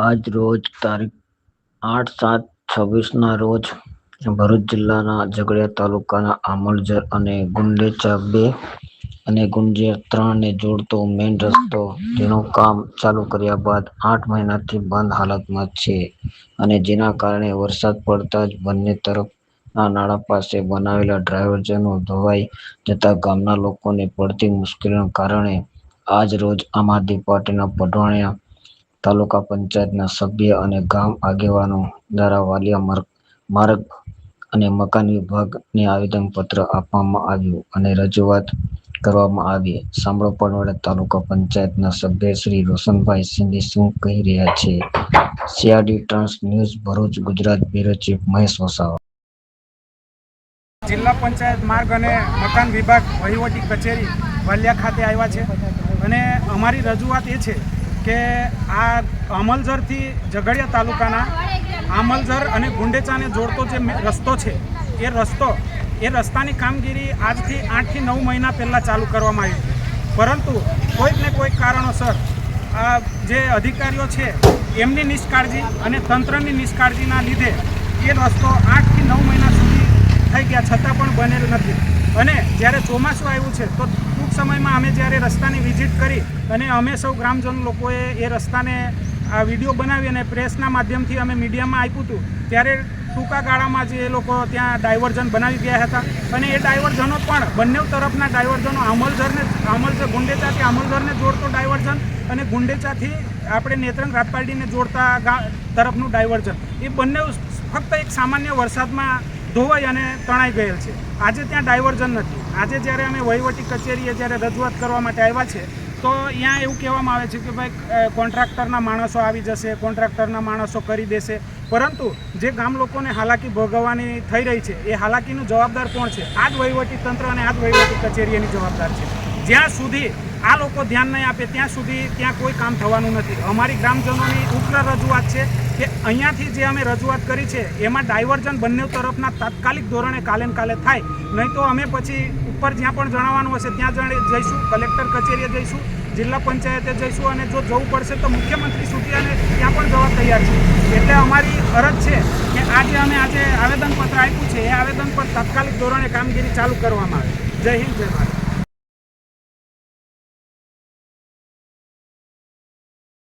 આજ રોજ તારીખ 8/7/26ના રોજ ભરૂચ જિલ્લાના ઝઘડિયા તાલુકાના આમોલઝર અને ગુંડેચા 2 અને ગુંડેચા 3 ને જોડતો મેઇન રસ્તો જેનું કામ ચાલુ કર્યા બાદ 8 મહિનાથી બંધ હાલતમાં છે અને જેના કારણે વરસાદ પડતા જ બંને તરફના નાળા પાસે બનાવેલા ડાયવર્ઝનો ધોવાઈ જતા ગામના લોકોને પડતી મુશ્કેલીના કારણે આજ રોજ આમ આદમી પાર્ટીના પઢવાણિયા તાલુકા પંચાયતના સભ્ય અને ગામ આગેવાનો દ્વારા વાલિયા માર્ગ અને મકાન વિભાગને આવેદનપત્ર આપવામાં આવ્યું અને રજૂઆત કરવામાં આવી. સાંભળો પઢવાડિયા તાલુકા પંચાયતના સભ્ય શ્રી રોશનભાઈ સિંધી શું કહી રહ્યા છે. CRD trans news Bharuch Gujarat. Bureau chief Mahesh Vasava. જિલ્લા પંચાયત માર્ગ અને મકાન વિભાગ વહીવટી કચેરી વાલિયા ખાતે આવ્યા છે અને અમારી રજૂઆત એ છે કે આ આમોલઝરથી ઝઘડિયા તાલુકાના આમોલઝર અને ગુંડેચાને જોડતો જે રસ્તો છે એ રસ્તાની કામગીરી આજથી 8 થી 9 મહિના પહેલાં ચાલુ કરવામાં આવી હતી, પરંતુ કોઈક ને કોઈક કારણોસર આ જે અધિકારીઓ છે એમની નિષ્કાળજી અને તંત્રની નિષ્કાળજીના લીધે એ રસ્તો 8 થી 9 મહિના સુધી થઈ ગયા છતાં પણ બનેલ નથી. અને જ્યારે ચોમાસું આવ્યું છે તો ટૂંક સમયમાં અમે જ્યારે રસ્તાની વિઝિટ કરી અને અમે સૌ ગ્રામજનો લોકોએ એ રસ્તાને આ વિડીયો બનાવી અને પ્રેસના માધ્યમથી અમે મીડિયામાં આપ્યું હતું, ત્યારે ટૂંકા ગાળામાં જે એ લોકો ત્યાં ડાયવર્ઝન બનાવી ગયા હતા અને એ ડાયવર્ઝનો પણ બંને તરફના ડાયવર્ઝનો આમોલઝર ગુંડેચાથી આમોલઝરને જોડતો ડાયવર્ઝન અને ગુંડેચાથી આપણે નેત્રંગ રાતપારડીને જોડતા તરફનું ડાયવર્ઝન એ બંને ફક્ત એક સામાન્ય વરસાદમાં ધોવાઈ અને તણાઈ ગયેલ છે. આજે ત્યાં ડાયવર્ઝન નથી. આજે જ્યારે અમે વહીવટી કચેરીએ જ્યારે રજૂઆત કરવા માટે આવ્યા છે તો અહીંયા એવું કહેવામાં આવે છે કે ભાઈ કોન્ટ્રાક્ટરના માણસો આવી જશે, કોન્ટ્રાક્ટરના માણસો કરી દેશે, પરંતુ જે ગામ લોકોને હાલાકી ભોગવવાની થઈ રહી છે એ હાલાકીનું જવાબદાર કોણ છે? આ જ વહીવટી તંત્ર અને આ જ વહીવટી કચેરી એની જવાબદાર છે. જ્યાં સુધી આ લોકો ધ્યાન નહીં આપે ત્યાં સુધી ત્યાં કોઈ કામ થવાનું નથી. અમારી ગ્રામજનોની ઉગ્ર રજૂઆત છે કે અહીંયાથી જે અમે રજૂઆત કરી છે એમાં ડાયવર્ઝન બંને તરફના તાત્કાલિક ધોરણે કાલે થાય, નહીં તો અમે પછી ઉપર જ્યાં પણ જણાવવાનું હશે ત્યાં જઈશું, કલેક્ટર કચેરીએ જઈશું, જિલ્લા પંચાયતે જઈશું અને જો જવું પડશે તો મુખ્યમંત્રી સુધી અને ત્યાં પણ જવા તૈયાર છે. એટલે અમારી અરજ છે કે આજે આવેદનપત્ર આપ્યું છે એ આવેદન પર તાત્કાલિક ધોરણે કામગીરી ચાલુ કરવામાં આવે. જય હિન્દ, જય ભારત.